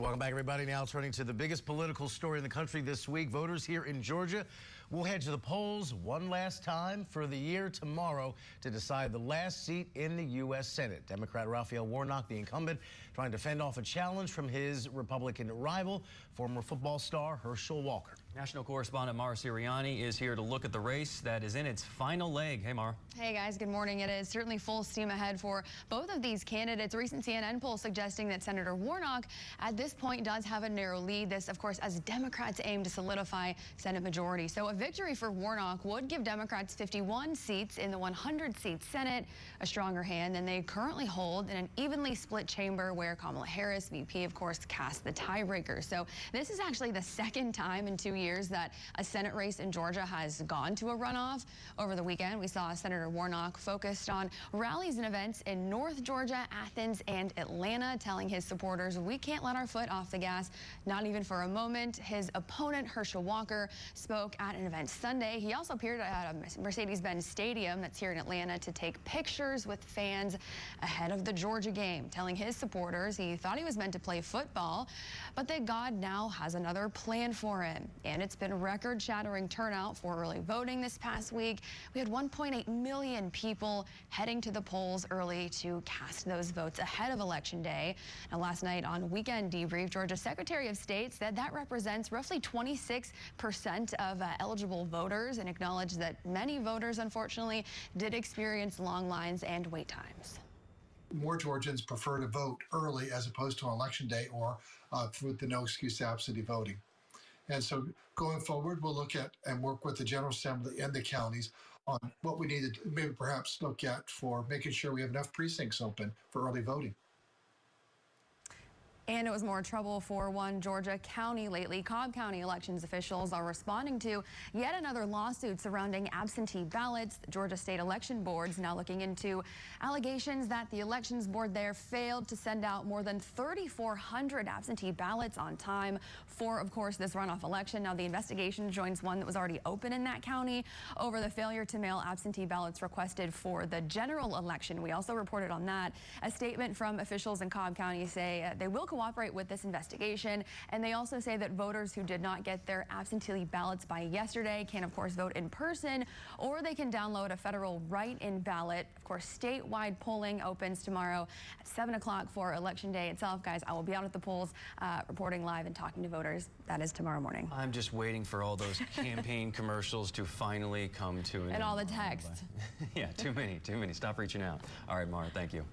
Welcome back, everybody. Now turning to the biggest political story in the country this week. Voters here in Georgia will head to the polls one last time for the year tomorrow to decide the last seat in the U.S. Senate. Democrat Raphael Warnock, the incumbent, trying to fend off a challenge from his Republican rival, former football star Herschel Walker. National correspondent Mara Sirianni is here to look at the race that is in its final leg. Hey, Mara. Hey, guys. Good morning. It is certainly full steam ahead for both of these candidates. A recent CNN poll suggesting that Senator Warnock at this point does have a narrow lead. This, of course, as Democrats aim to solidify Senate majority. So a victory for Warnock would give Democrats 51 seats in the 100-seat Senate, a stronger hand than they currently hold in an evenly split chamber where Kamala Harris, VP, of course, cast the tiebreaker. So this is actually the second time in 2 years that a Senate race in Georgia has gone to a runoff. Over the weekend, we saw Senator Warnock focused on rallies and events in North Georgia, Athens, and Atlanta, telling his supporters, we can't let our foot off the gas, not even for a moment. His opponent, Herschel Walker, spoke at an event Sunday. He also appeared at a Mercedes-Benz Stadium that's here in Atlanta to take pictures with fans ahead of the Georgia game, telling his supporters he thought he was meant to play football, but that God now has another plan for him. And it's been a record-shattering turnout for early voting this past week. We had 1.8 million people heading to the polls early to cast those votes ahead of Election Day. Now, last night on Weekend Debrief, Georgia's Secretary of State said that represents roughly 26% of eligible voters, and acknowledged that many voters, unfortunately, did experience long lines and wait times. More Georgians prefer to vote early as opposed to on Election Day or with the no excuse absentee voting. And so going forward, we'll look at and work with the General Assembly and the counties on what we need to maybe perhaps look at for making sure we have enough precincts open for early voting. And it was more trouble for one Georgia county lately. Cobb County elections officials are responding to yet another lawsuit surrounding absentee ballots. The Georgia State Election Board is now looking into allegations that the elections board there failed to send out more than 3,400 absentee ballots on time for, of course, this runoff election. Now, the investigation joins one that was already open in that county over the failure to mail absentee ballots requested for the general election. We also reported on that. A statement from officials in Cobb County say they will cooperate with this investigation, and they also say that voters who did not get their absentee ballots by yesterday can, of course, vote in person, or they can download a federal write-in ballot. Of course, statewide polling opens tomorrow at 7 o'clock for Election Day itself. Guys, I will be out at the polls reporting live and talking to voters. That is tomorrow morning. I'm just waiting for all those campaign commercials to finally come to an end. And all the texts. Yeah, too many. Stop reaching out. All right, Mara, thank you.